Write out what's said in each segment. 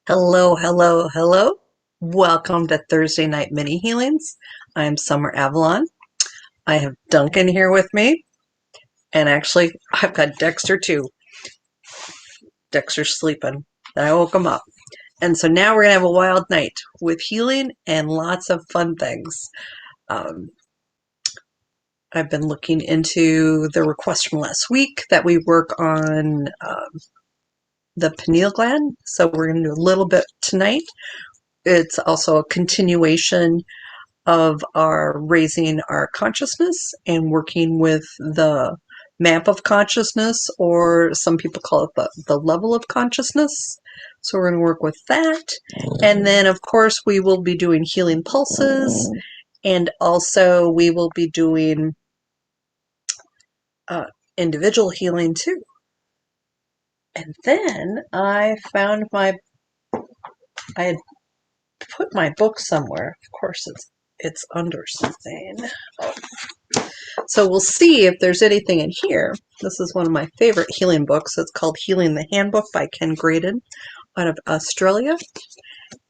Hello, hello, hello. Welcome to Thursday Night Mini Healings. I'm Summer Avalon. I have Duncan here with me, and actually, I've got Dexter too. Dexter's sleeping. I woke him up. And so now we're going to have a wild night with healing and lots of fun things. Um, I've been looking into the request from last week that we work on the pineal gland. So we're going to do a little bit tonight. It's also a continuation of our raising our consciousness and working with the map of consciousness, or some people call it the level of consciousness. So we're going to work with that. And then, of course, we will be doing healing pulses, and also we will be doing individual healing too. And then I found I had put my book somewhere. Of course, it's under something. So we'll see if there's anything in here. This is one of my favorite healing books. It's called Healing the Handbook by Ken Graydon out of Australia.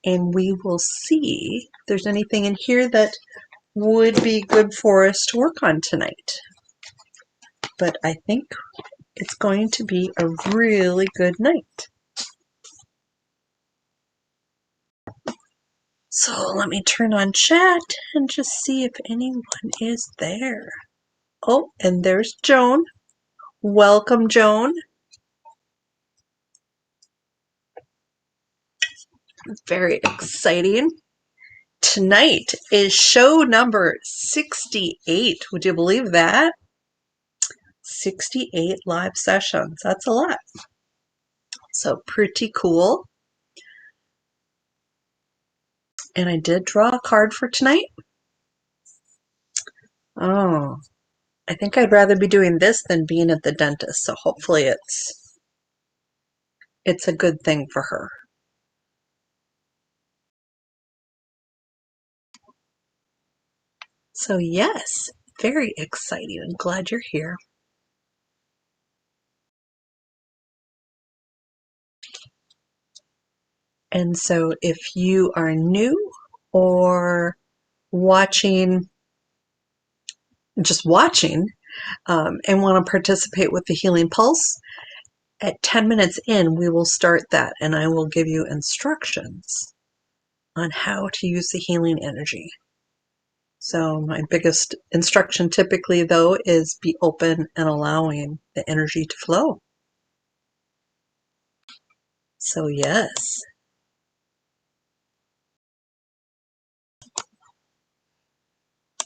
And we will see if there's anything in here that would be good for us to work on tonight. But I think it's going to be a really good night. So let me turn on chat and just see if anyone is there. Oh, and there's Joan. Welcome, Joan. Very exciting. Tonight is show number 68. Would you believe that? 68 live sessions. That's a lot. So pretty cool. And I did draw a card for tonight. Oh, I think I'd rather be doing this than being at the dentist. So hopefully it's a good thing for her. So yes, very exciting. I'm glad you're here. And so if you are new or just watching, and want to participate with the Healing Pulse, at 10 minutes in, we will start that, and I will give you instructions on how to use the healing energy. So my biggest instruction typically, though, is be open and allowing the energy to flow. So yes.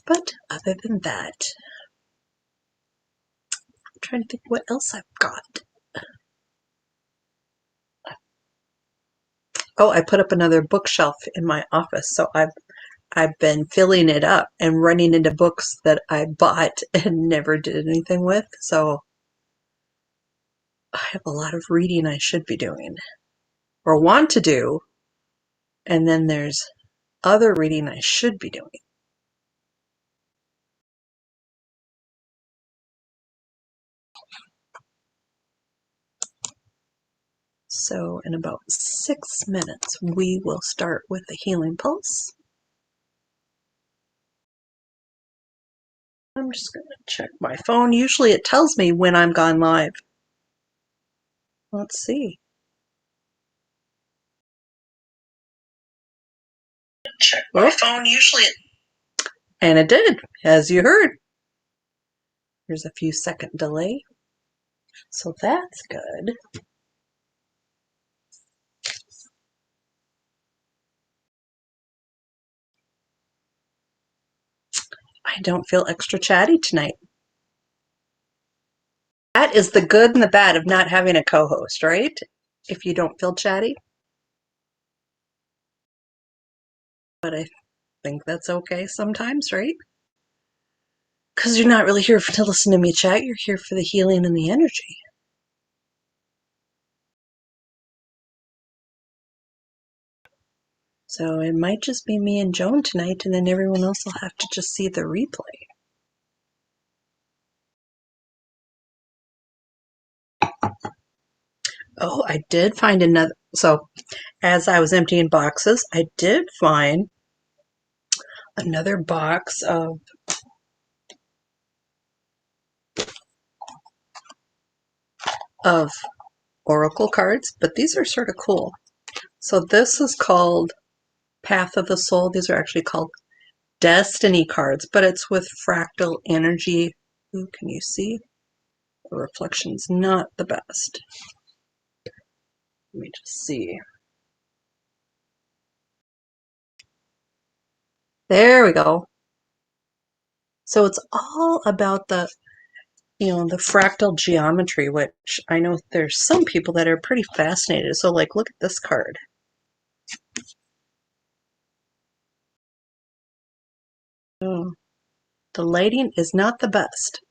But other than that, I'm trying to think what else I've got. Oh, I put up another bookshelf in my office, so I've been filling it up and running into books that I bought and never did anything with. So I have a lot of reading I should be doing or want to do, and then there's other reading I should be doing. So in about 6 minutes, we will start with the Healing Pulse. I'm just going to check my phone. Usually it tells me when I'm gone live. Let's see. Check my phone. Usually and it did, as you heard. There's a few second delay. So that's good. I don't feel extra chatty tonight. That is the good and the bad of not having a co-host, right? If you don't feel chatty. But I think that's okay sometimes, right? Because you're not really here to listen to me chat. You're here for the healing and the energy. So it might just be me and Joan tonight, and then everyone else will have to just see the replay. Oh, I did find another. So, as I was emptying boxes, I did find another box of oracle cards, but these are sort of cool. So this is called Path of the Soul. These are actually called Destiny cards, but it's with fractal energy. Ooh, can you see? The reflection's not the best. Let me just see. There we go. So it's all about the the fractal geometry, which I know there's some people that are pretty fascinated. So like, look at this card. Oh, the lighting is not the best.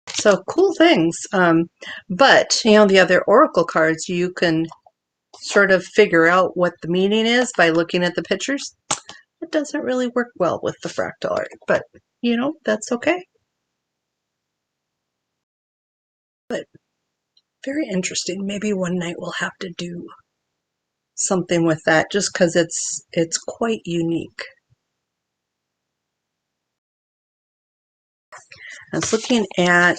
So cool things. But the other oracle cards, you can sort of figure out what the meaning is by looking at the pictures. It doesn't really work well with the fractal art, but that's okay. But very interesting. Maybe one night we'll have to do something with that just because it's quite unique. I was looking at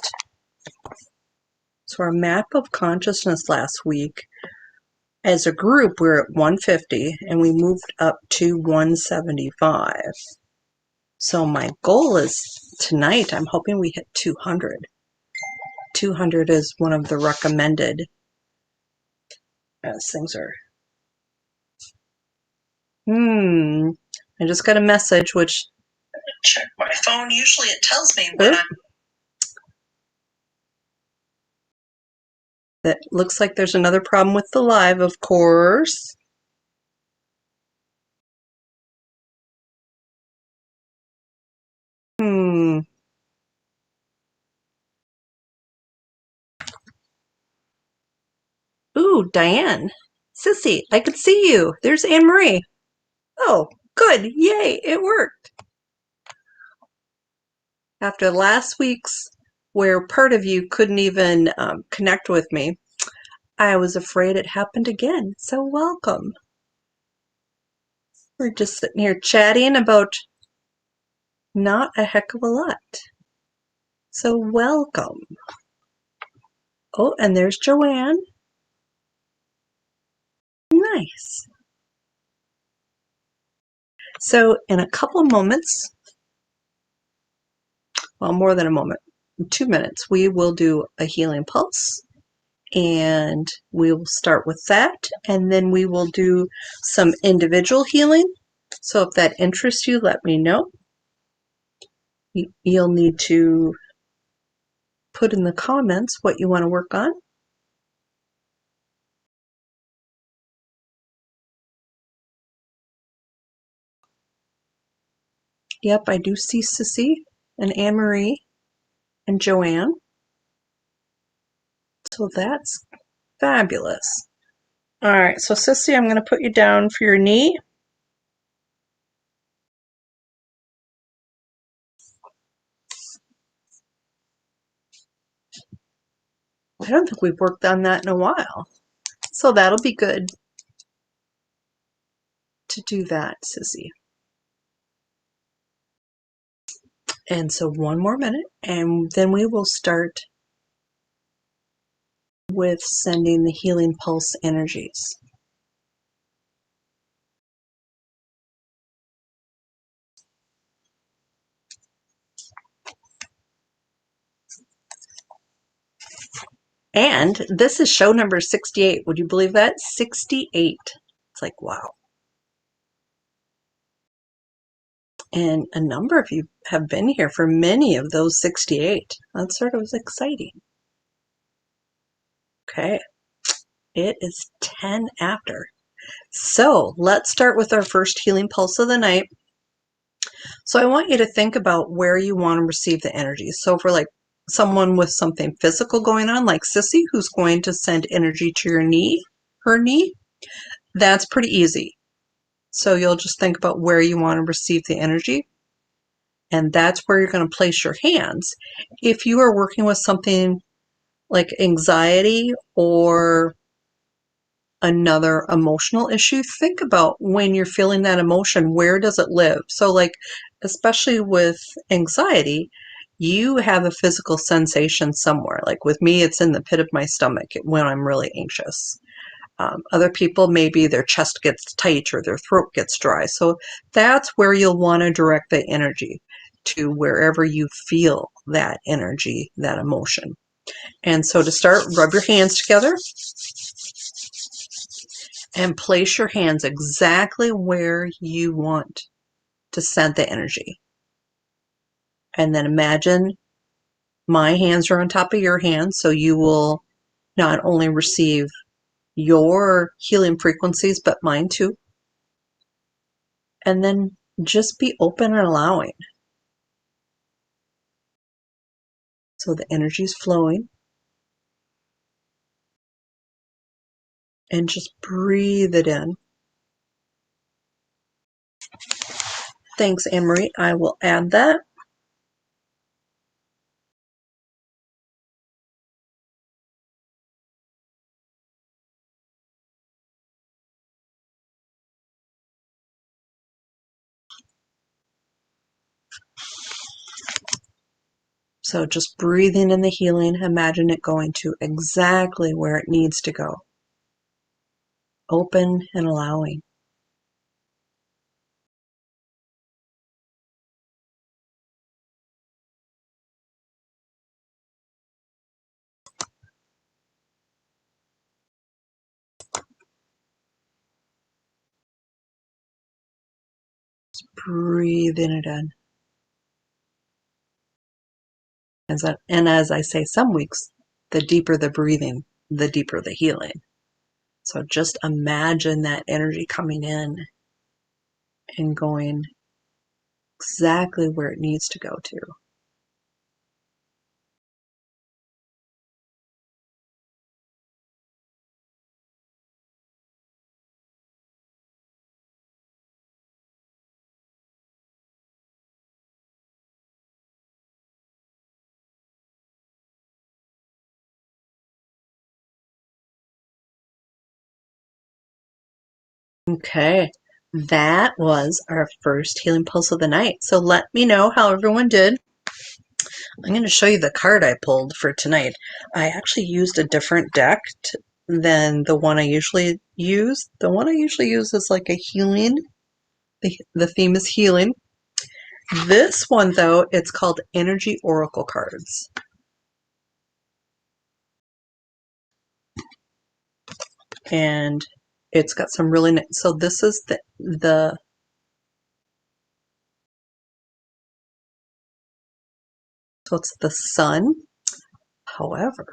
our map of consciousness last week. As a group, we're at 150 and we moved up to 175. So my goal is tonight, I'm hoping we hit 200. 200 is one of the recommended, as things are. I just got a message, which check my phone. Usually it tells me when I'm. That looks like there's another problem with the live, of course. Ooh, Diane. Sissy, I could see you. There's Anne Marie. Oh, good. Yay, it worked. After last week's, where part of you couldn't even connect with me, I was afraid it happened again. So welcome. We're just sitting here chatting about not a heck of a lot. So welcome. Oh, and there's Joanne. Nice. So in a couple moments, well, more than a moment, in 2 minutes, we will do a healing pulse. And we will start with that. And then we will do some individual healing. So if that interests you, let me know. You'll need to put in the comments what you want to work on. Yep, I do see Sissy and Anne Marie and Joanne. So that's fabulous. All right, so Sissy, I'm going to put you down for your knee. I don't think we've worked on that in a while. So that'll be good to do that, Sissy. And so one more minute, and then we will start with sending the healing pulse energies. And this is show number 68. Would you believe that? 68. It's like, wow. And a number of you have been here for many of those 68. That's sort of exciting. Okay. It is 10 after. So let's start with our first healing pulse of the night. So I want you to think about where you want to receive the energy. So for like someone with something physical going on, like Sissy, who's going to send energy to your knee, her knee, that's pretty easy. So you'll just think about where you want to receive the energy, and that's where you're going to place your hands. If you are working with something like anxiety or another emotional issue, think about when you're feeling that emotion, where does it live? So like, especially with anxiety, you have a physical sensation somewhere. Like with me, it's in the pit of my stomach when I'm really anxious. Other people, maybe their chest gets tight or their throat gets dry. So that's where you'll want to direct the energy, to wherever you feel that energy, that emotion. And so to start, rub your hands together and place your hands exactly where you want to send the energy. And then imagine my hands are on top of your hands, so you will not only receive your healing frequencies, but mine too. And then just be open and allowing. So the energy is flowing. And just breathe it in. Thanks, Anne-Marie. I will add that. So just breathing in the healing, imagine it going to exactly where it needs to go. Open and allowing. Breathing it in. And as I say, some weeks, the deeper the breathing, the deeper the healing. So just imagine that energy coming in and going exactly where it needs to go to. Okay, that was our first healing pulse of the night. So let me know how everyone did. I'm going to show you the card I pulled for tonight. I actually used a different deck than the one I usually use. The one I usually use is like a healing. The theme is healing. This one, though, it's called Energy Oracle Cards. And it's got some really nice, so this is the so it's the sun. However,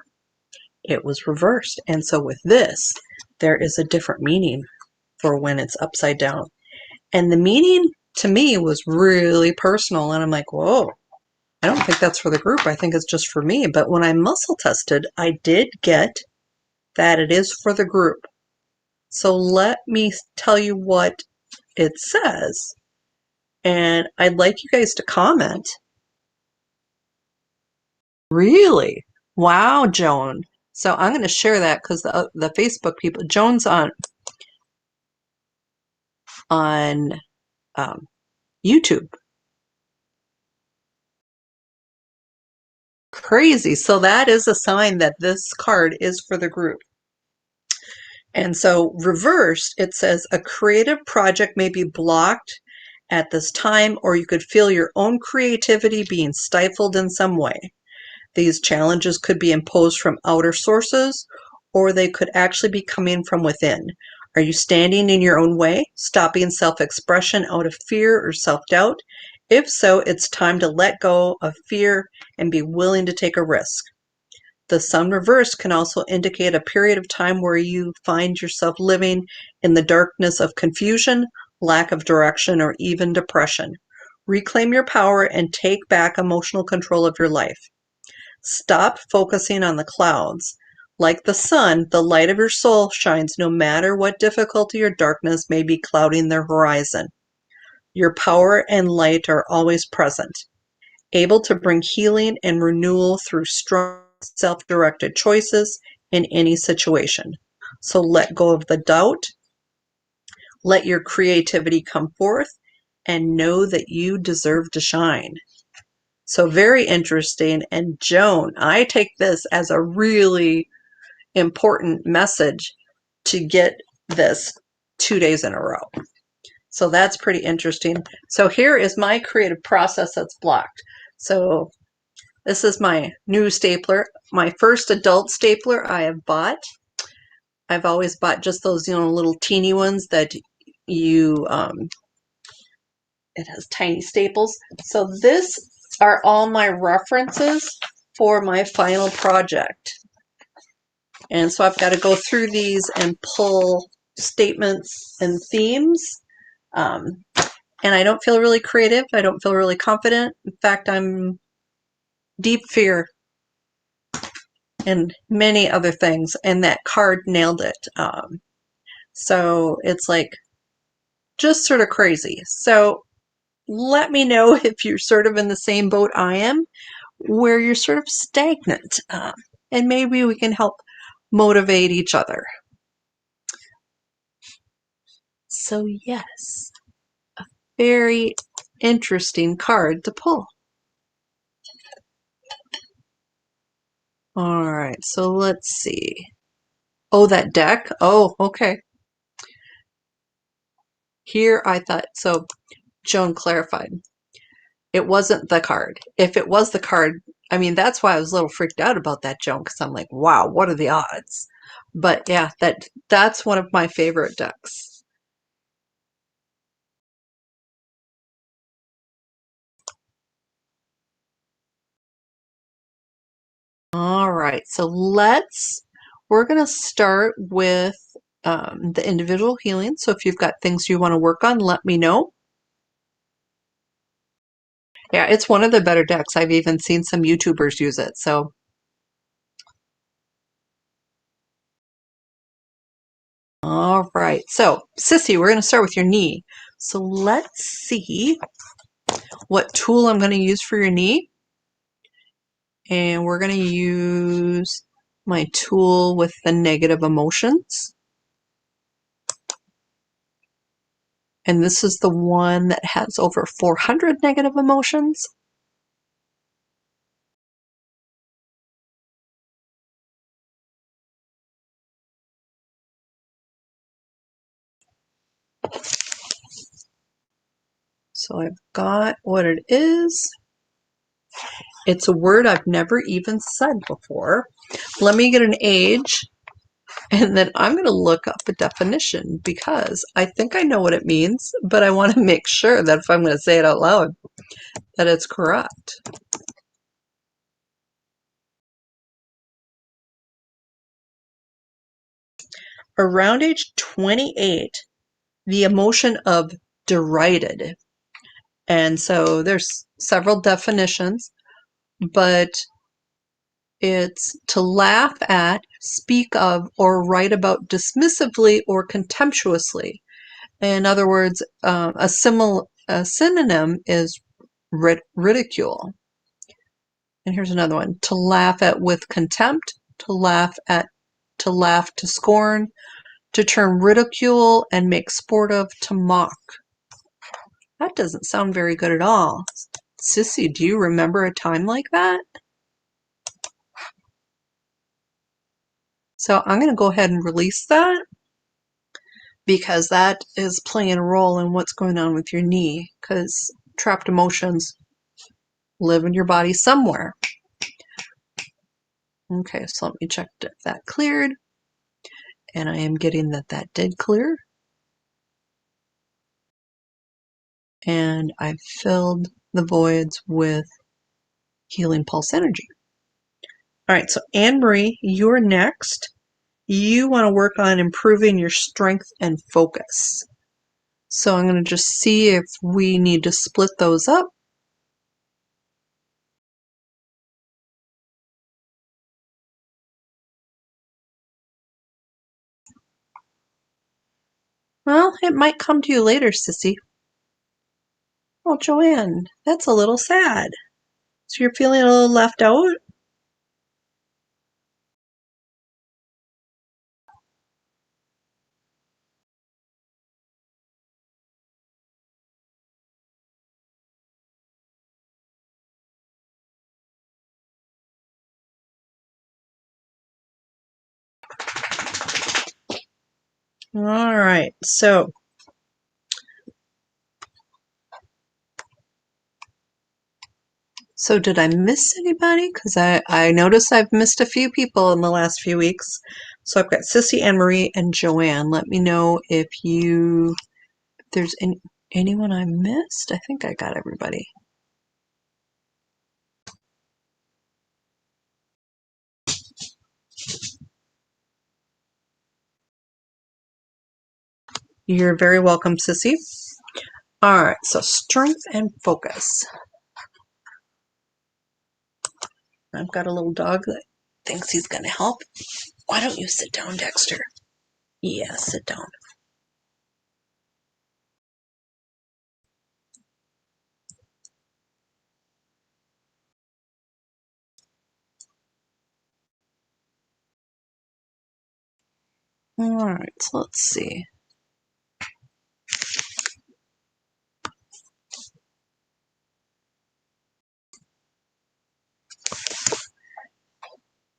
it was reversed. And so with this, there is a different meaning for when it's upside down. And the meaning to me was really personal. And I'm like, whoa, I don't think that's for the group. I think it's just for me. But when I muscle tested, I did get that it is for the group. So let me tell you what it says. And I'd like you guys to comment. Really? Wow, Joan. So I'm going to share that because the Facebook people, Joan's on YouTube. Crazy. So that is a sign that this card is for the group. And so reversed, it says a creative project may be blocked at this time, or you could feel your own creativity being stifled in some way. These challenges could be imposed from outer sources, or they could actually be coming from within. Are you standing in your own way, stopping self-expression out of fear or self-doubt? If so, it's time to let go of fear and be willing to take a risk. The sun reverse can also indicate a period of time where you find yourself living in the darkness of confusion, lack of direction, or even depression. Reclaim your power and take back emotional control of your life. Stop focusing on the clouds. Like the sun, the light of your soul shines no matter what difficulty or darkness may be clouding the horizon. Your power and light are always present, able to bring healing and renewal through strong self-directed choices in any situation. So let go of the doubt, let your creativity come forth, and know that you deserve to shine. So very interesting. And Joan, I take this as a really important message to get this 2 days in a row. So that's pretty interesting. So here is my creative process that's blocked. So this is my new stapler, my first adult stapler I have bought. I've always bought just those, little teeny ones that you, it has tiny staples. So this are all my references for my final project. And so I've got to go through these and pull statements and themes. And I don't feel really creative. I don't feel really confident. In fact, I'm deep fear and many other things. And that card nailed it. So it's like just sort of crazy. So let me know if you're sort of in the same boat I am, where you're sort of stagnant. And maybe we can help motivate each other. So yes, a very interesting card to pull. All right, so let's see. Oh, that deck? Oh, okay. Here I thought, so Joan clarified. It wasn't the card. If it was the card, I mean, that's why I was a little freaked out about that, Joan, because I'm like, wow, what are the odds? But yeah, that's one of my favorite decks. All right, so we're going to start with the individual healing. So if you've got things you want to work on, let me know. Yeah, it's one of the better decks. I've even seen some YouTubers use it. So, all right. So, Sissy, we're going to start with your knee. So let's see what tool I'm going to use for your knee. And we're going to use my tool with the negative emotions. And this is the one that has over 400 negative emotions. So I've got what it is. It's a word I've never even said before. Let me get an age, and then I'm going to look up a definition because I think I know what it means, but I want to make sure that if I'm going to say it out loud, that it's correct. Around age 28, the emotion of derided. And so there's several definitions, but it's to laugh at, speak of, or write about dismissively or contemptuously. In other words, a synonym is ridicule. And here's another one: to laugh at with contempt, to laugh to scorn, to term ridicule and make sport of, to mock. That doesn't sound very good at all. Sissy, do you remember a time like that? So I'm going to go ahead and release that because that is playing a role in what's going on with your knee, because trapped emotions live in your body somewhere. Okay, so let me check if that cleared. And I am getting that did clear. And I've filled the voids with healing pulse energy. All right, so Anne Marie, you're next. You want to work on improving your strength and focus. So I'm going to just see if we need to split those up. Well, it might come to you later, Sissy. Oh, Joanne, that's a little sad. So you're feeling a little left out? All right, so did I miss anybody? Because I noticed I've missed a few people in the last few weeks. So I've got Sissy, Anne Marie, and Joanne. Let me know if there's anyone I missed. I think I got everybody. You're very welcome, Sissy. All right, so strength and focus. I've got a little dog that thinks he's going to help. Why don't you sit down, Dexter? Yeah, sit down. All right, so let's see.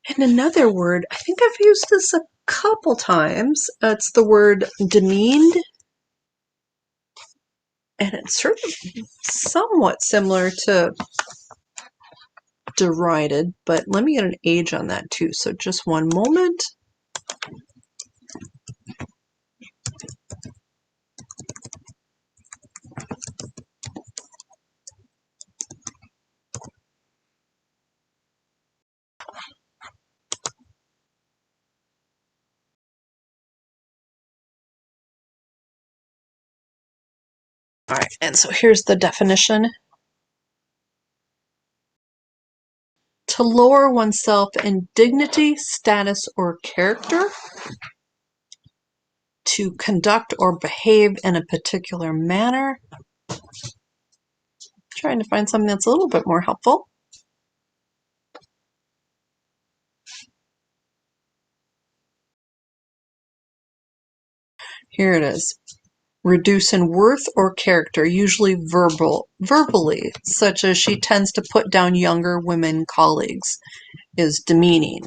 And another word, I think I've used this a couple times. It's the word demeaned. And it's sort of somewhat similar to derided, but let me get an age on that too. So just one moment. All right, and so here's the definition. To lower oneself in dignity, status, or character. To conduct or behave in a particular manner. Trying to find something that's a little bit more helpful. Here it is. Reduce in worth or character, usually verbally, such as she tends to put down younger women colleagues, is demeaning.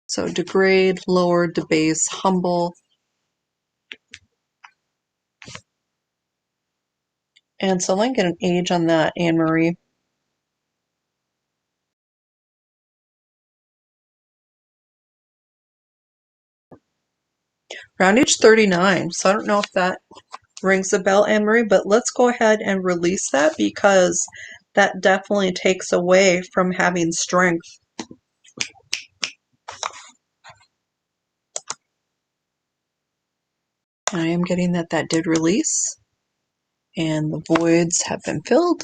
So degrade, lower, debase, humble. And so let me get an age on that, Anne Marie. Around age 39. So I don't know if that rings a bell, Anne Marie, but let's go ahead and release that because that definitely takes away from having strength. I am getting that did release and the voids have been filled.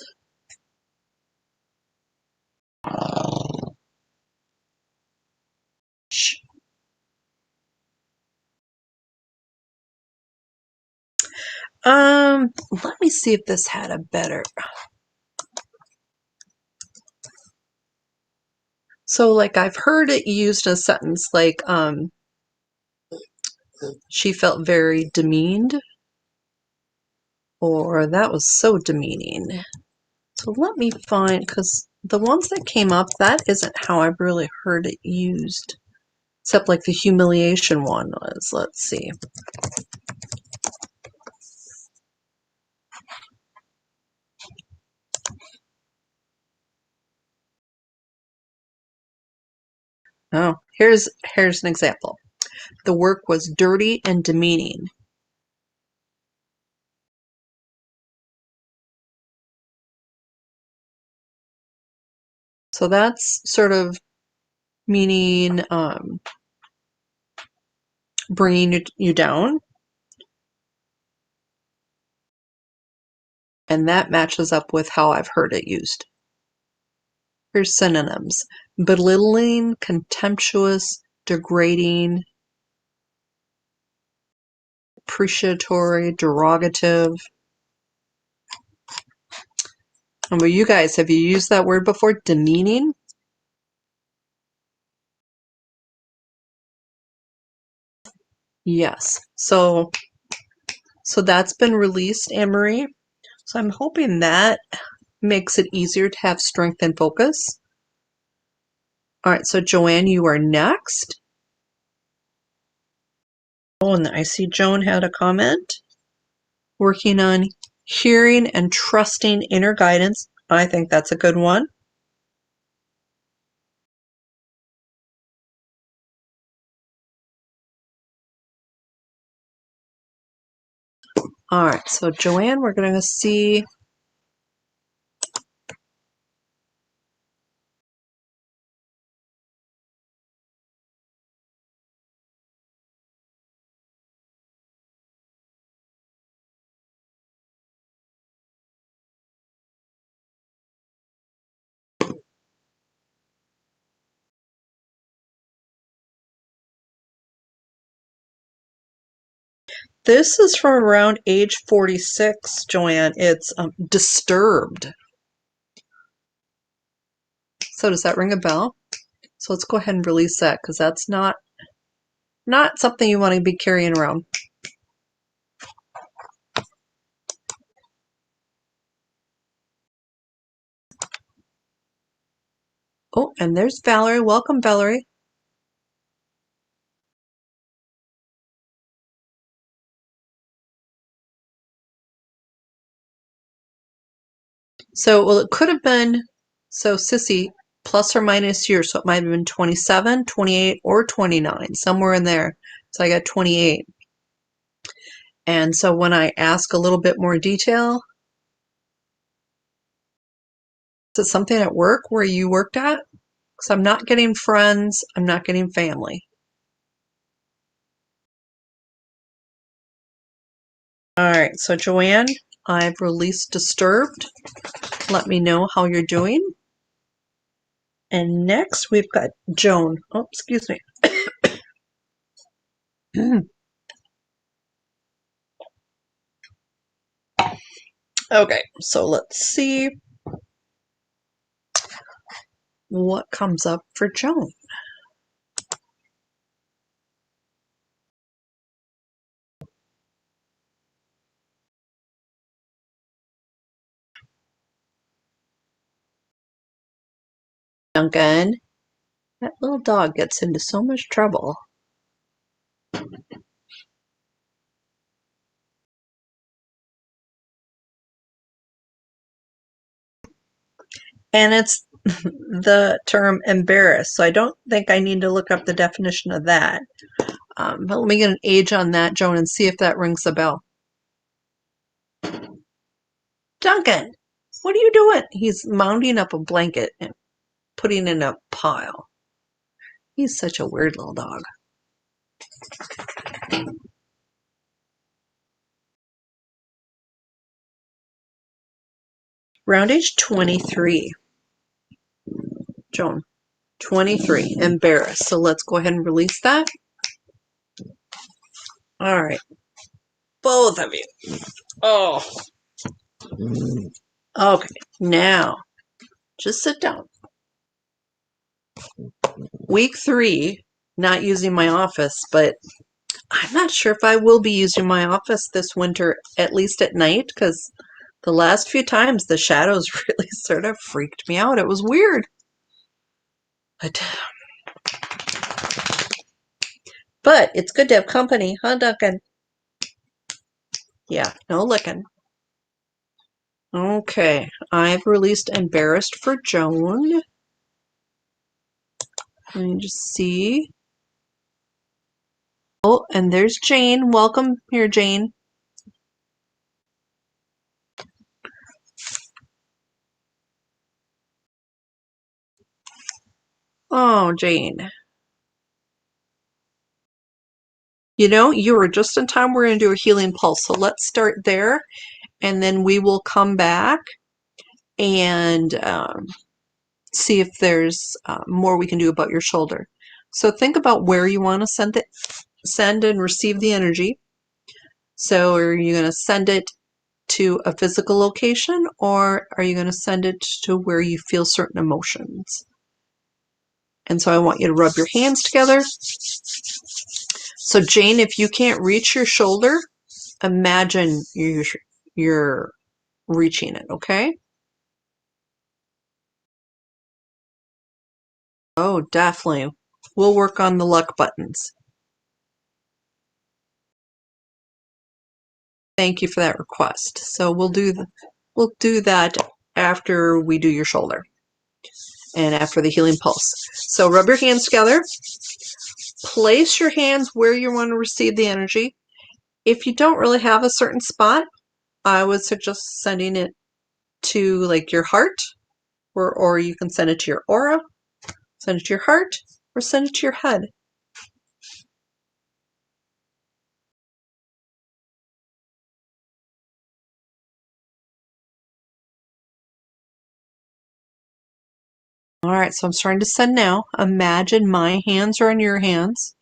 Let me see if this had a better. So like I've heard it used in a sentence like she felt very demeaned, or that was so demeaning. So let me find, because the ones that came up, that isn't how I've really heard it used. Except like the humiliation one was. Let's see. Oh, here's an example. The work was dirty and demeaning. So that's sort of meaning bringing you down. And that matches up with how I've heard it used. Here's synonyms. Belittling, contemptuous, degrading, appreciatory, derogative. And well, you guys, have you used that word before? Demeaning? Yes. So that's been released, Anne Marie. So I'm hoping that makes it easier to have strength and focus. All right, so Joanne, you are next. Oh, and I see Joan had a comment. Working on hearing and trusting inner guidance. I think that's a good one. All right, so Joanne, we're going to see. This is from around age 46, Joanne. It's disturbed. So does that ring a bell? So let's go ahead and release that because that's not something you want to be carrying around. Oh, and there's Valerie. Welcome, Valerie. So, well, it could have been, so Sissy, plus or minus years. So it might have been 27, 28, or 29, somewhere in there. So I got 28. And so when I ask a little bit more detail, is it something at work where you worked at? Because I'm not getting friends, I'm not getting family. All right, so Joanne, I've released Disturbed. Let me know how you're doing. And next we've got Joan. Oh, excuse me. Okay, so let's see what comes up for Joan. Duncan, that little dog gets into so much trouble. And it's the term embarrassed, so I don't think I need to look up the definition of that. But let me get an age on that, Joan, and see if that rings a bell. Duncan, what are you doing? He's mounting up a blanket and putting in a pile. He's such a weird little dog. Round age 23. Joan, 23, embarrassed. So let's go ahead and release that. All right. Both of you. Oh. Okay. Now, just sit down. Week 3, not using my office, but I'm not sure if I will be using my office this winter, at least at night, because the last few times the shadows really sort of freaked me out. It was weird. But it's good to have company, huh, Duncan? Yeah, no licking. Okay, I've released Embarrassed for Joan. Let me just see. Oh, and there's Jane. Welcome here, Jane. Oh, Jane. You know, you were just in time. We're going to do a healing pulse. So let's start there, and then we will come back and see if there's more we can do about your shoulder. So think about where you want to send and receive the energy. So are you going to send it to a physical location, or are you going to send it to where you feel certain emotions? And so I want you to rub your hands together. So Jane, if you can't reach your shoulder, imagine you're reaching it, okay? Oh, definitely. We'll work on the luck buttons. Thank you for that request. So we'll do that after we do your shoulder and after the healing pulse. So rub your hands together. Place your hands where you want to receive the energy. If you don't really have a certain spot, I would suggest sending it to like your heart, or you can send it to your aura, send it to your heart, or send it to your head. All right, so I'm starting to send now. Imagine my hands are in your hands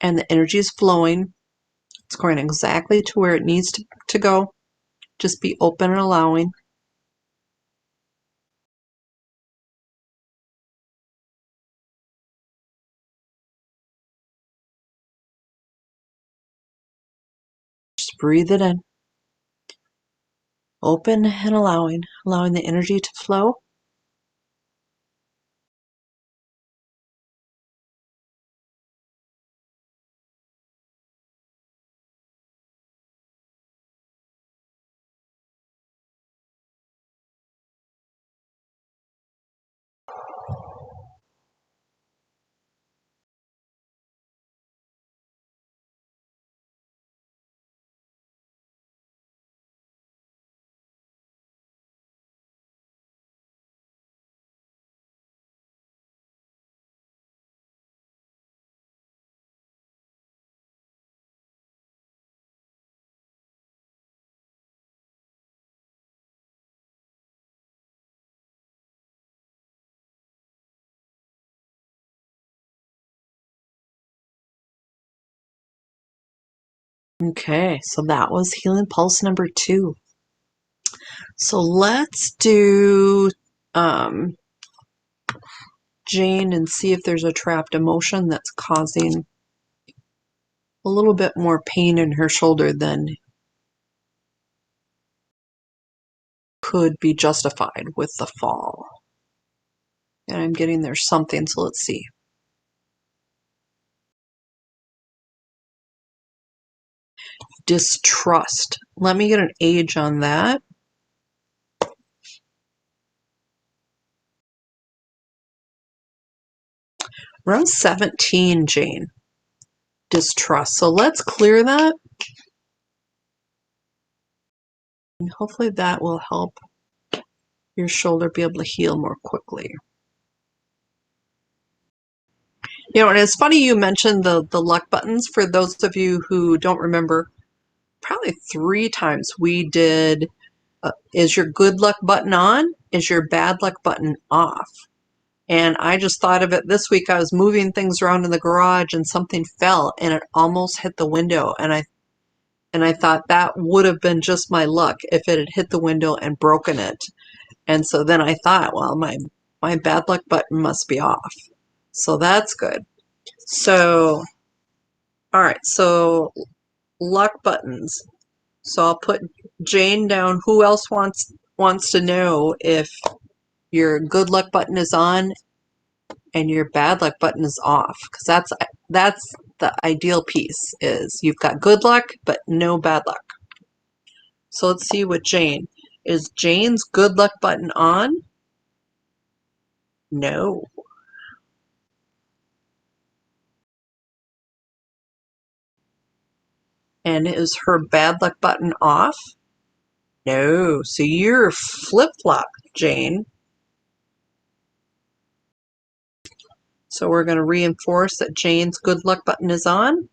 and the energy is flowing. It's going exactly to where it needs to go. Just be open and allowing. Just breathe it in. Open and allowing the energy to flow. Okay, so that was healing pulse number 2. So let's do Jane and see if there's a trapped emotion that's causing a little bit more pain in her shoulder than could be justified with the fall. And I'm getting there's something, so let's see. Distrust. Let me get an age on that. Around 17, Jane. Distrust. So let's clear that. And hopefully that will help your shoulder be able to heal more quickly. You know, and it's funny you mentioned the luck buttons. For those of you who don't remember, probably 3 times we did, is your good luck button on? Is your bad luck button off? And I just thought of it this week. I was moving things around in the garage and something fell and it almost hit the window. And I thought that would have been just my luck if it had hit the window and broken it. And so then I thought, well, my bad luck button must be off. So that's good. So, all right, so luck buttons. So I'll put Jane down. Who else wants to know if your good luck button is on and your bad luck button is off? Because that's the ideal piece, is you've got good luck but no bad luck. So let's see with Jane. Is Jane's good luck button on? No. And is her bad luck button off? No. So you're flip-flop, Jane. So we're going to reinforce that Jane's good luck button is on,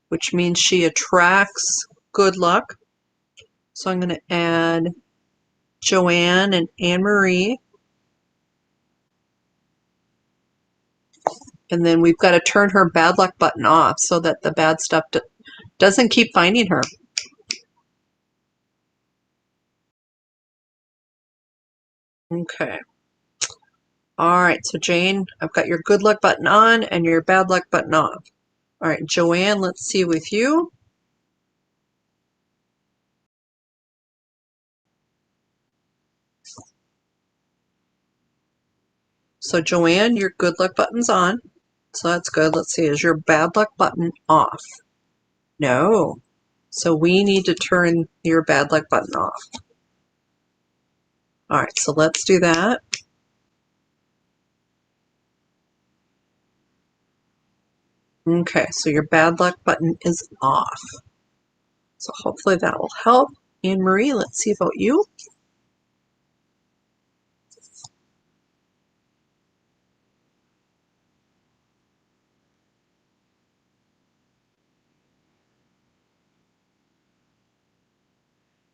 which means she attracts good luck. So I'm going to add Joanne and Anne Marie. And then we've got to turn her bad luck button off so that the bad stuff doesn't keep finding her. Okay. All right, so Jane, I've got your good luck button on and your bad luck button off. All right, Joanne, let's see with you. So Joanne, your good luck button's on. So that's good. Let's see, is your bad luck button off? No. So we need to turn your bad luck button off. All right, so let's do that. Okay, so your bad luck button is off. So hopefully that will help. Anne Marie, let's see about you.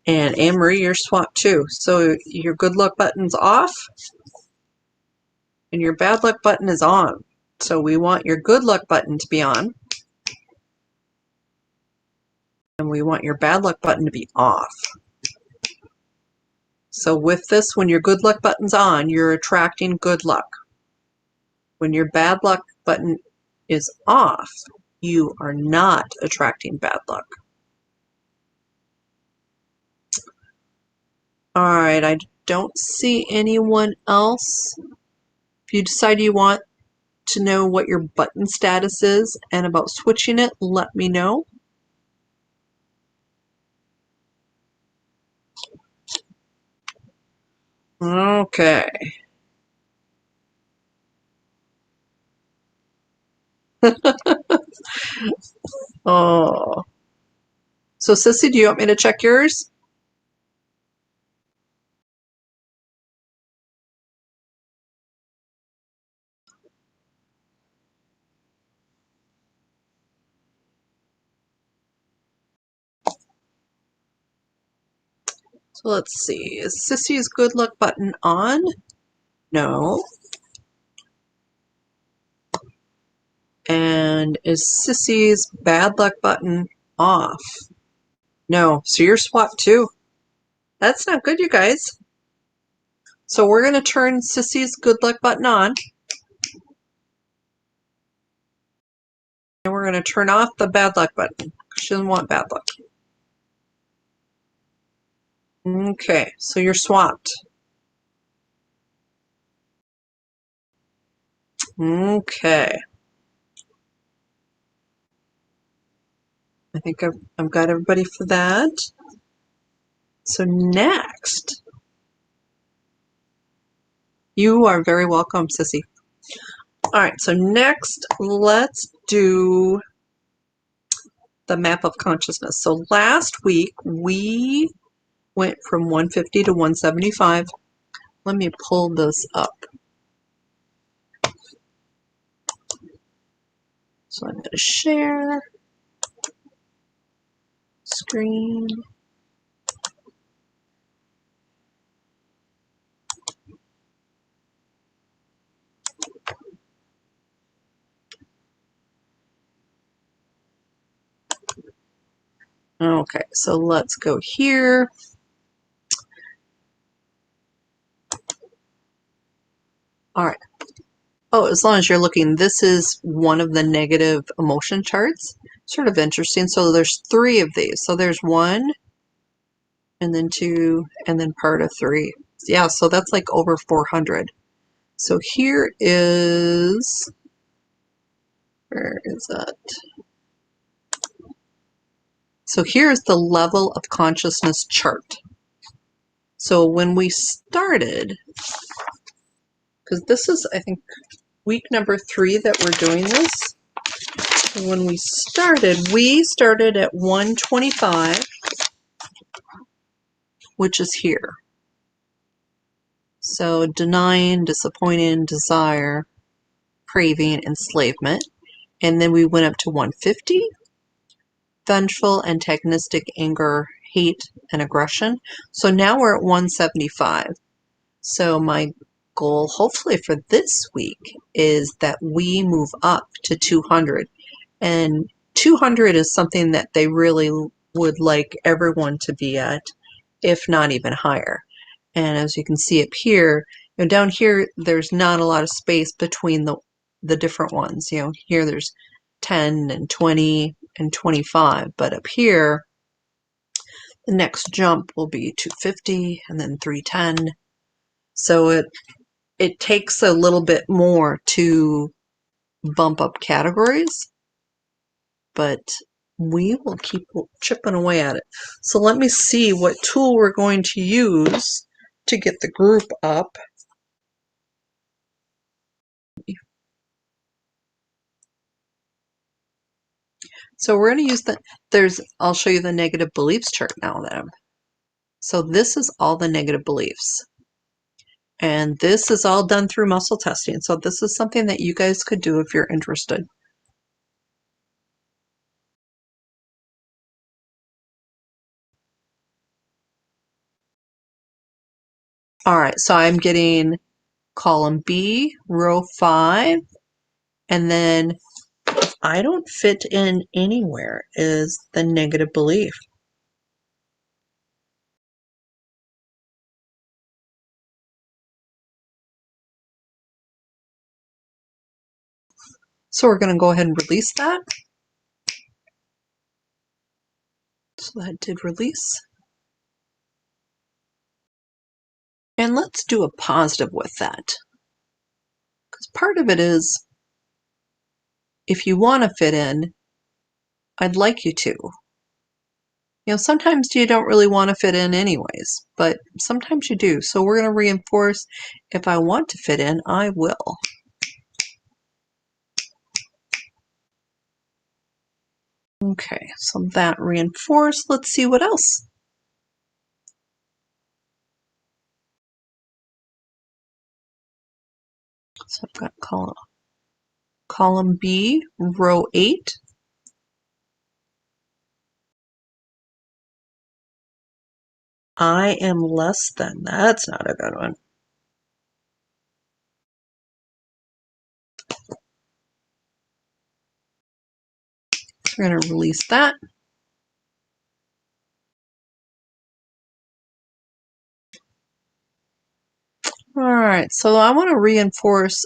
And Anne Marie, you're swapped too. So your good luck button's off and your bad luck button is on. So we want your good luck button to be on. And we want your bad luck button to be off. So with this, when your good luck button's on, you're attracting good luck. When your bad luck button is off, you are not attracting bad luck. All right, I don't see anyone else. If you decide you want to know what your button status is and about switching it, let me know. Okay. Oh. So Sissy, do you want me to check yours? So let's see. Is Sissy's good luck button on? No. And is Sissy's bad luck button off? No. So you're swapped too. That's not good, you guys. So we're going to turn Sissy's good luck button on. And we're going to turn off the bad luck button. She doesn't want bad luck. Okay, so you're swapped. Okay. I think I've got everybody for that. So next, you are very welcome, Sissy. All right, so next, let's do the map of consciousness. So last week, we went from 150 to 175. Let me pull this up. So I'm going to share screen. Okay, so let's go here. All right. Oh, as long as you're looking, this is one of the negative emotion charts. Sort of interesting. So there's 3 of these. So there's 1, and then 2, and then part of 3. Yeah, so that's like over 400. So here is, where is that? So here's the level of consciousness chart. So when we started, because this is, I think, week number 3 that we're doing this. When we started at 125, which is here. So denying, disappointing, desire, craving, enslavement. And then we went up to 150, vengeful, antagonistic, anger, hate, and aggression. So now we're at 175. So my goal, hopefully for this week, is that we move up to 200. And 200 is something that they really would like everyone to be at, if not even higher. And as you can see up here, you know, down here, there's not a lot of space between the different ones. You know, here there's 10 and 20 and 25, but up here, the next jump will be 250 and then 310. So it takes a little bit more to bump up categories, but we will keep chipping away at it. So let me see what tool we're going to use to get the group up. So we're going to use I'll show you the negative beliefs chart now. So this is all the negative beliefs. And this is all done through muscle testing. So this is something that you guys could do if you're interested. All right, so I'm getting column B, row 5, and then I don't fit in anywhere is the negative belief. So we're going to go ahead and release that. So that did release. And let's do a positive with that. Because part of it is, if you want to fit in, I'd like you to. You know, sometimes you don't really want to fit in anyways, but sometimes you do. So we're going to reinforce, if I want to fit in, I will. Okay, so that reinforced. Let's see what else. So I've got column B, row 8. I am less than. That's not a good one. So we're going to release that. All right, so I want to reinforce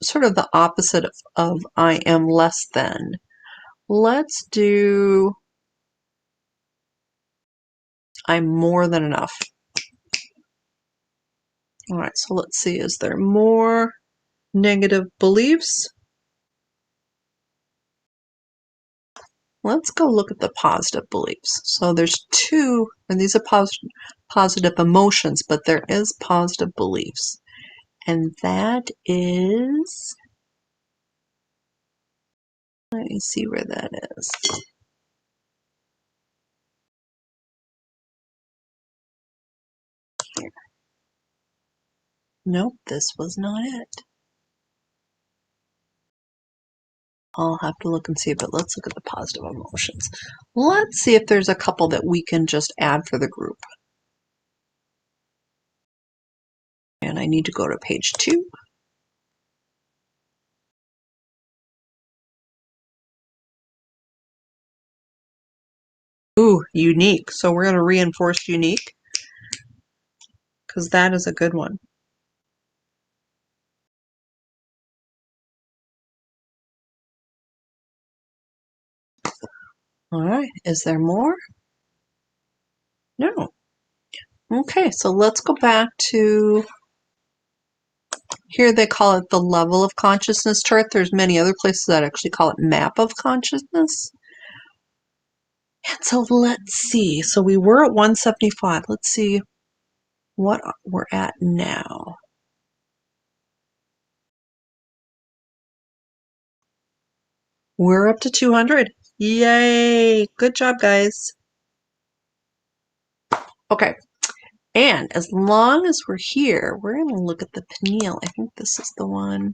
sort of the opposite of I am less than. Let's do I'm more than enough. All right, so let's see, is there more negative beliefs? Let's go look at the positive beliefs. So there's two, and these are positive emotions, but there is positive beliefs. And that is, let me see where that is. Here. Nope, this was not it. I'll have to look and see, but let's look at the positive emotions. Let's see if there's a couple that we can just add for the group. And I need to go to page 2. Ooh, unique. So we're going to reinforce unique because that is a good one. All right, is there more? No. Okay, so let's go back to, here they call it the level of consciousness chart. There's many other places that actually call it map of consciousness. And so let's see. So we were at 175. Let's see what we're at now. We're up to 200. Yay! Good job, guys. Okay, and as long as we're here, we're going to look at the pineal. I think this is the one.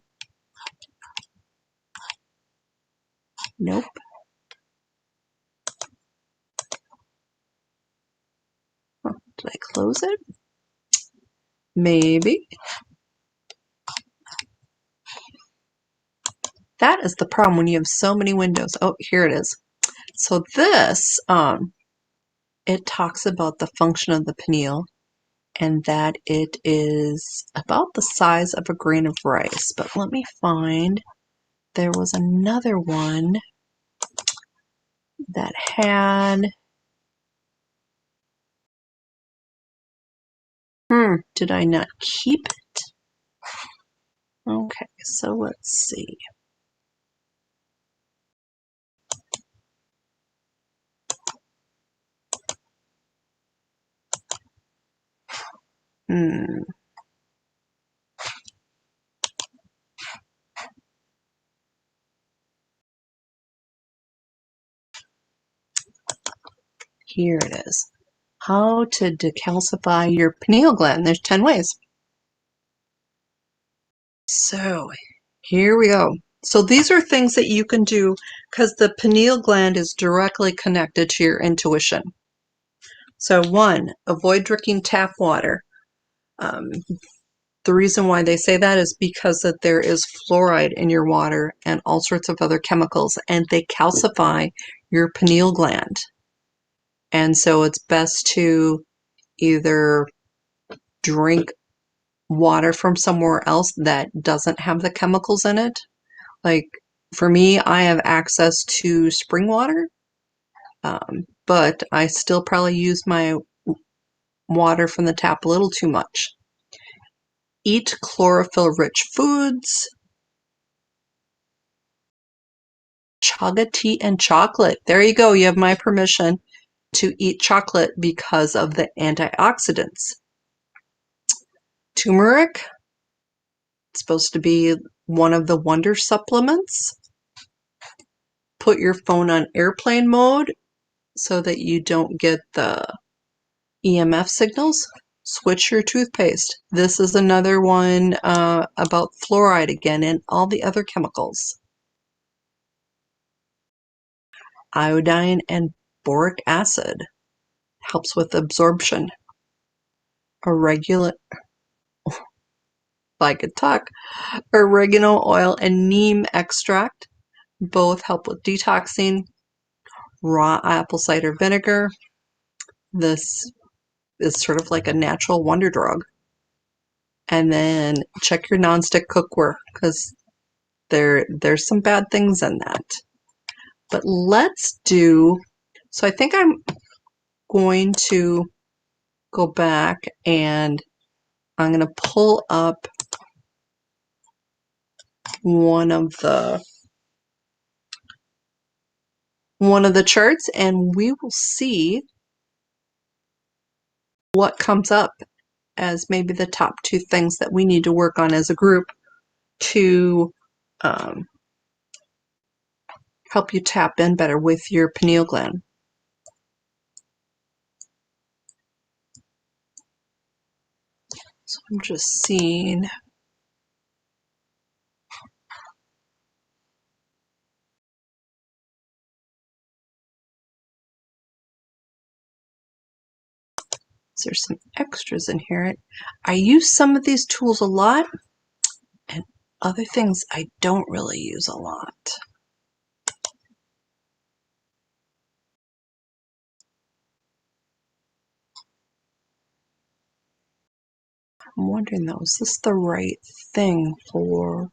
Nope. Oh, did I close it? Maybe. That is the problem when you have so many windows. Oh, here it is. So this, it talks about the function of the pineal and that it is about the size of a grain of rice. But let me find, there was another one that had, did I not keep it? Okay, so let's see. Here it is. How to decalcify your pineal gland. There's 10 ways. So here we go. So these are things that you can do because the pineal gland is directly connected to your intuition. So 1, avoid drinking tap water. The reason why they say that is because that there is fluoride in your water and all sorts of other chemicals, and they calcify your pineal gland. And so it's best to either drink water from somewhere else that doesn't have the chemicals in it. Like for me, I have access to spring water, but I still probably use my water from the tap a little too much. Eat chlorophyll-rich foods. Chaga tea and chocolate. There you go. You have my permission to eat chocolate because of the antioxidants. Turmeric. It's supposed to be one of the wonder supplements. Put your phone on airplane mode so that you don't get the EMF signals. Switch your toothpaste. This is another one about fluoride again and all the other chemicals. Iodine and boric acid helps with absorption. If I could talk. Oregano oil and neem extract both help with detoxing. Raw apple cider vinegar. This is sort of like a natural wonder drug. And then check your nonstick cookware because there's some bad things in that. But let's do, so I think I'm going to go back and I'm going to pull up one of the charts and we will see what comes up as maybe the top 2 things that we need to work on as a group to help you tap in better with your pineal gland. So I'm just seeing. There's some extras in here. I use some of these tools a lot, and other things I don't really use a lot. I'm wondering though, is this the right thing for...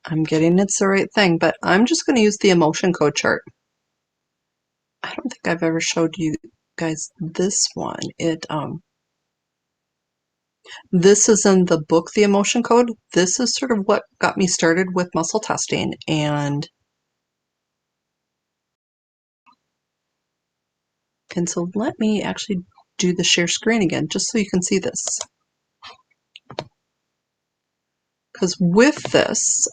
I'm getting it's the right thing, but I'm just going to use the emotion code chart. I don't think I've ever showed you guys this one. This is in the book, The Emotion Code. This is sort of what got me started with muscle testing, and so let me actually do the share screen again, just so you can see this. Because with this,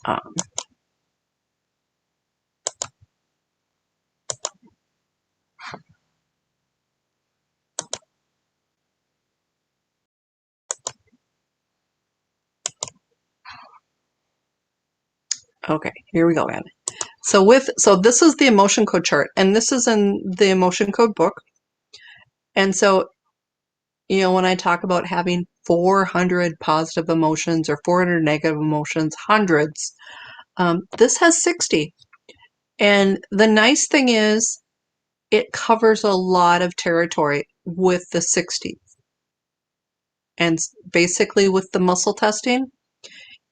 okay, here we go, Anne. So this is the emotion code chart, and this is in the emotion code book. And so, you know, when I talk about having 400 positive emotions or 400 negative emotions, hundreds, this has 60. And the nice thing is it covers a lot of territory with the 60. And basically with the muscle testing,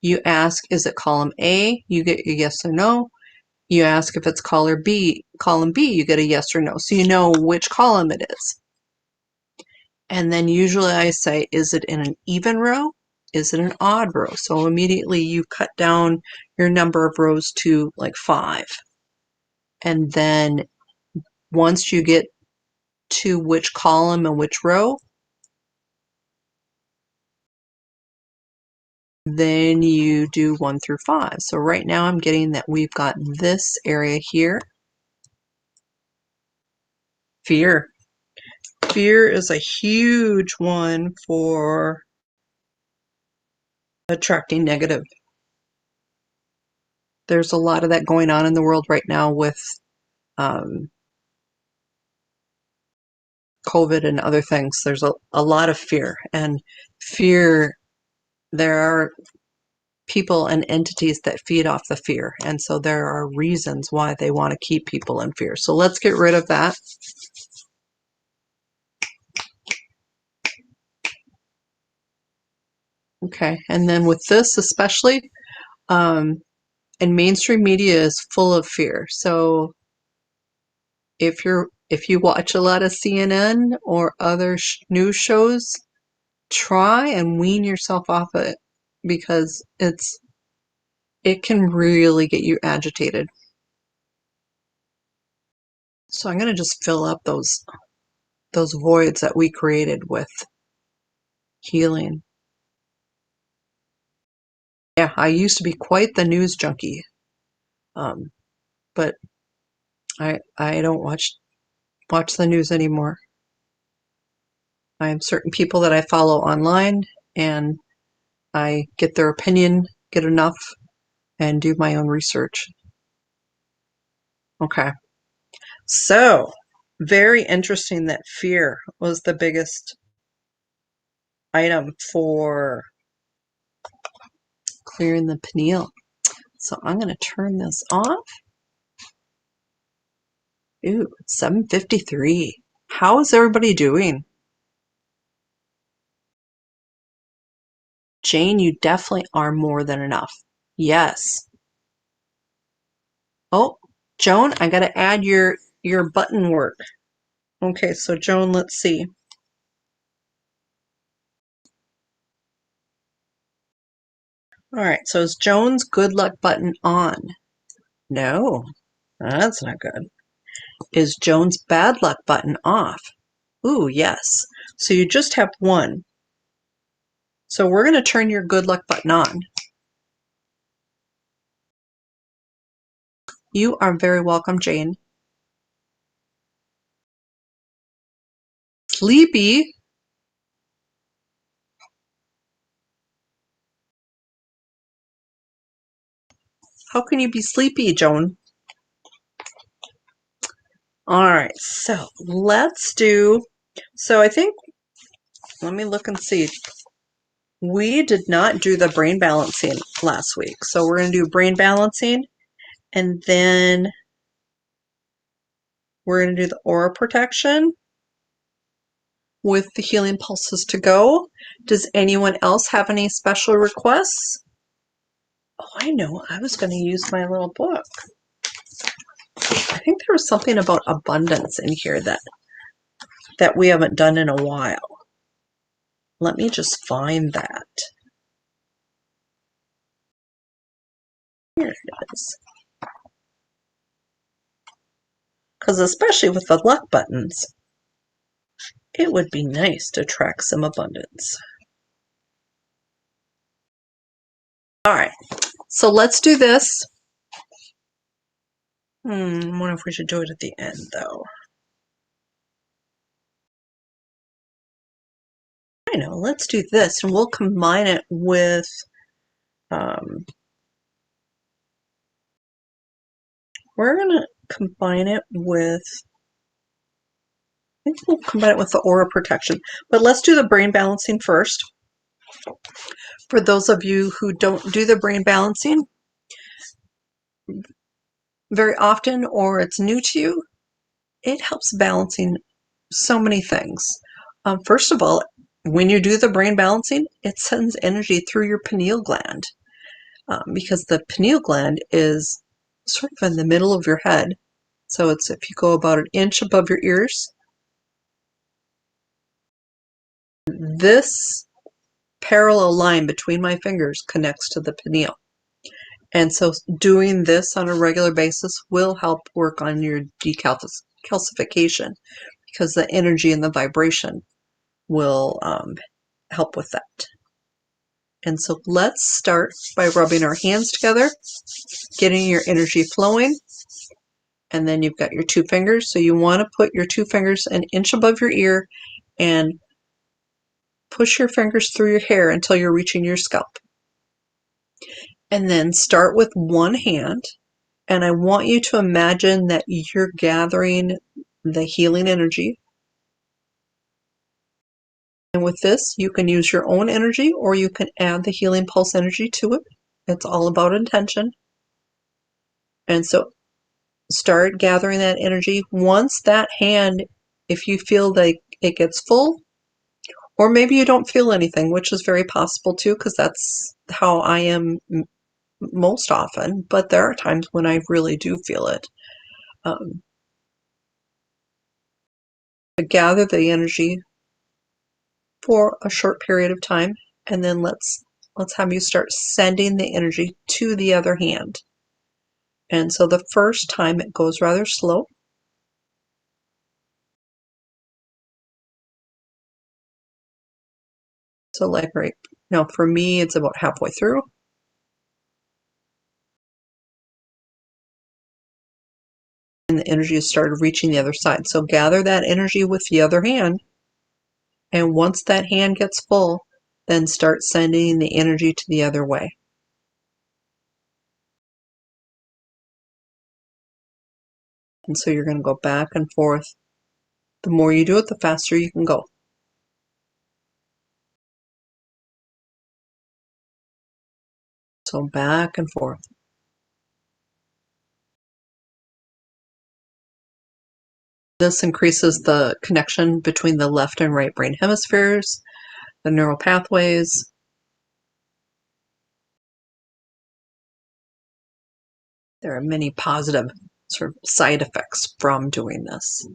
you ask, is it column A? You get a yes or no. You ask if it's column B, you get a yes or no. So you know which column it is. And then usually I say, is it in an even row? Is it an odd row? So immediately you cut down your number of rows to like 5. And then once you get to which column and which row, then you do 1 through 5. So right now I'm getting that we've got this area here. Fear. Fear is a huge one for attracting negative. There's a lot of that going on in the world right now with COVID and other things. There's a lot of fear, and fear, there are people and entities that feed off the fear, and so there are reasons why they want to keep people in fear. So let's get rid of that. Okay, and then with this especially, and mainstream media is full of fear. So if you watch a lot of CNN or other news shows, try and wean yourself off it, because it can really get you agitated. So I'm going to just fill up those voids that we created with healing. Yeah, I used to be quite the news junkie, but I don't watch the news anymore. I have certain people that I follow online, and I get their opinion, get enough, and do my own research. Okay, so very interesting that fear was the biggest item for clearing the pineal. So I'm going to turn this off. Ooh, it's 7:53. How is everybody doing? Jane, you definitely are more than enough. Yes. Oh, Joan, I got to add your button work. Okay, so Joan, let's see. All right, so is Joan's good luck button on? No, that's not good. Is Joan's bad luck button off? Ooh, yes. So you just have one. So we're going to turn your good luck button on. You are very welcome, Jane. Sleepy? How can you be sleepy, Joan? All right, so let's do, so I think, let me look and see. We did not do the brain balancing last week. So we're going to do brain balancing, and then we're going to do the aura protection with the healing pulses to go. Does anyone else have any special requests? Oh, I know. I was going to use my little book. I think there was something about abundance in here that we haven't done in a while. Let me just find that. Here it is. Because especially with the luck buttons, it would be nice to track some abundance. All right, so let's do this. I wonder if we should do it at the end, though. I know, let's do this, and we'll combine it with we're going to combine it with, I think we'll combine it with the aura protection. But let's do the brain balancing first. For those of you who don't do the brain balancing very often, or it's new to you, it helps balancing so many things. First of all, when you do the brain balancing, it sends energy through your pineal gland, because the pineal gland is sort of in the middle of your head. So it's, if you go about an inch above your ears, This parallel line between my fingers connects to the pineal. And so doing this on a regular basis will help work on your decalcification because the energy and the vibration will help with that. And so let's start by rubbing our hands together, getting your energy flowing. And then you've got your two fingers. So you want to put your two fingers an inch above your ear and push your fingers through your hair until you're reaching your scalp. And then start with one hand. And I want you to imagine that you're gathering the healing energy. And with this, you can use your own energy or you can add the healing pulse energy to it. It's all about intention. And so start gathering that energy. Once that hand, if you feel like it gets full, or maybe you don't feel anything, which is very possible too, because that's how I am most often, but there are times when I really do feel it. Gather the energy for a short period of time, and then let's have you start sending the energy to the other hand. And so the first time it goes rather slow. So like right now for me, it's about halfway through. And the energy has started reaching the other side. So gather that energy with the other hand. And once that hand gets full, then start sending the energy to the other way. And so you're going to go back and forth. The more you do it, the faster you can go. So back and forth. This increases the connection between the left and right brain hemispheres, the neural pathways. There are many positive sort of side effects from doing this.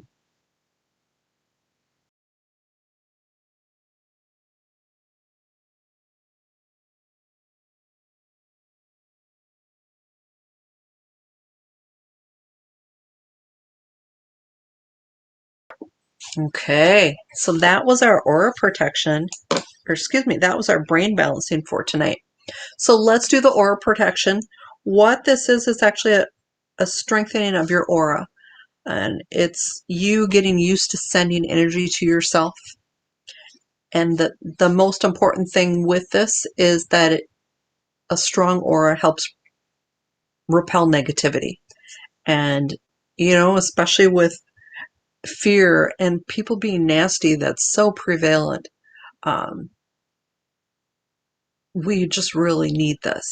Okay, so that was our aura protection, or excuse me, that was our brain balancing for tonight. So let's do the aura protection. What this is actually a strengthening of your aura, and it's you getting used to sending energy to yourself. And the most important thing with this is that a strong aura helps repel negativity. And, you know, especially with fear and people being nasty, that's so prevalent. We just really need this.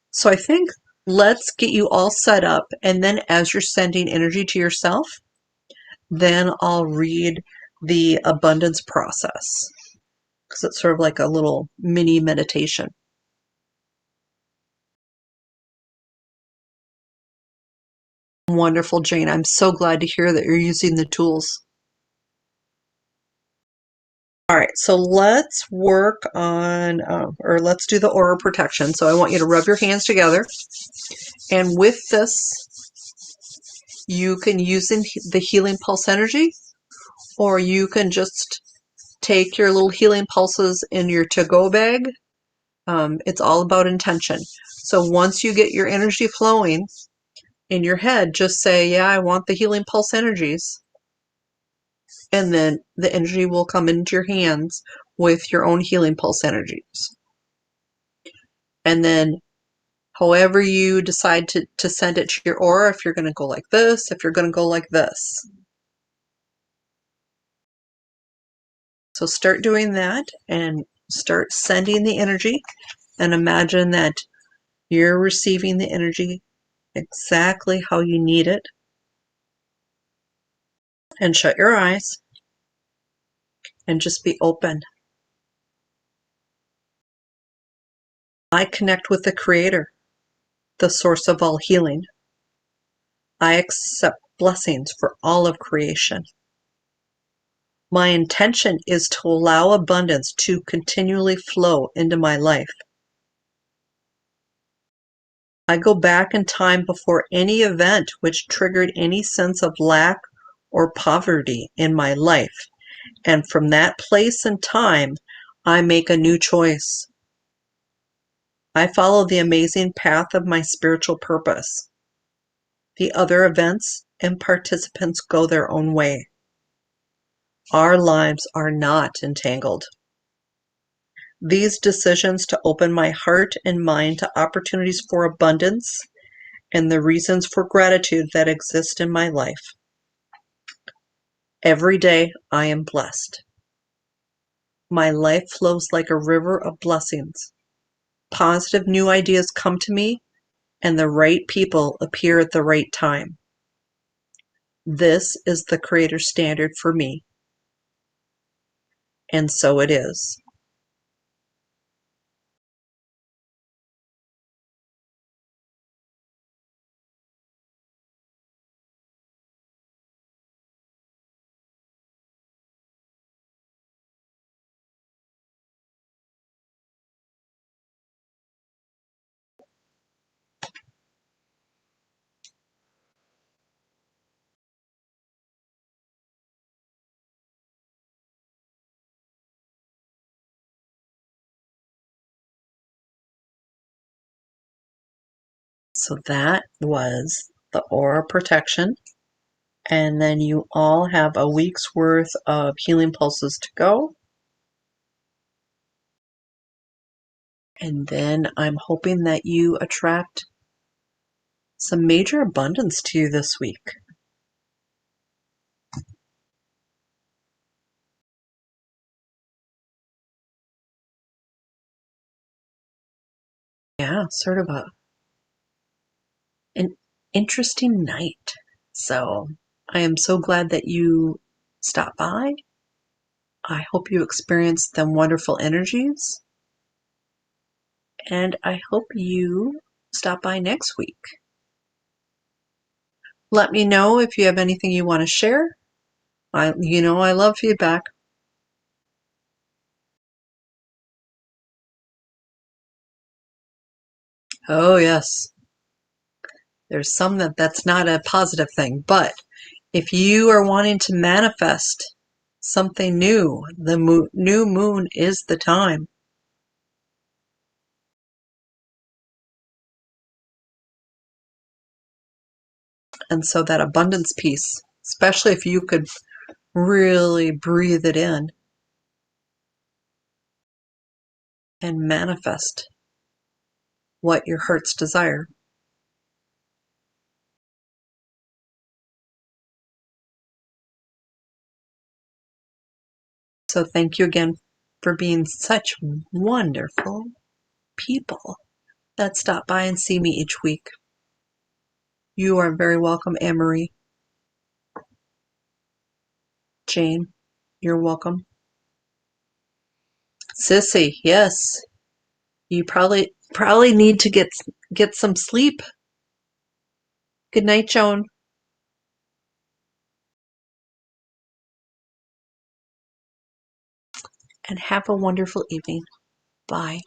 So I think let's get you all set up, and then as you're sending energy to yourself, then I'll read the abundance process, because it's sort of like a little mini meditation. Wonderful, Jane. I'm so glad to hear that you're using the tools. All right, so let's work on, or let's do the aura protection. So I want you to rub your hands together. And with this, you can use the healing pulse energy, or you can just take your little healing pulses in your to-go bag. It's all about intention. So once you get your energy flowing in your head, just say, yeah, I want the healing pulse energies. And then the energy will come into your hands with your own healing pulse energies. And then however you decide to send it to your aura, if you're going to go like this, if you're going to go like this. So start doing that and start sending the energy, and imagine that you're receiving the energy exactly how you need it. And shut your eyes and just be open. I connect with the Creator, the source of all healing. I accept blessings for all of creation. My intention is to allow abundance to continually flow into my life. I go back in time before any event which triggered any sense of lack or poverty in my life, and from that place and time, I make a new choice. I follow the amazing path of my spiritual purpose. The other events and participants go their own way. Our lives are not entangled. These decisions to open my heart and mind to opportunities for abundance and the reasons for gratitude that exist in my life. Every day I am blessed. My life flows like a river of blessings. Positive new ideas come to me, and the right people appear at the right time. This is the Creator standard for me, and so it is. So that was the aura protection. And then you all have a week's worth of healing pulses to go. And then I'm hoping that you attract some major abundance to you this week. Yeah, sort of an interesting night. So I am so glad that you stopped by. I hope you experienced them wonderful energies. And I hope you stop by next week. Let me know if you have anything you want to share. I love feedback. Oh, yes. There's some that's not a positive thing, but if you are wanting to manifest something new, the new moon is the time. And so that abundance piece, especially if you could really breathe it in and manifest what your heart's desire. So thank you again for being such wonderful people that stop by and see me each week. You are very welcome, Anne-Marie. Jane, you're welcome. Sissy, yes. You probably need to get some sleep. Good night, Joan. And have a wonderful evening. Bye.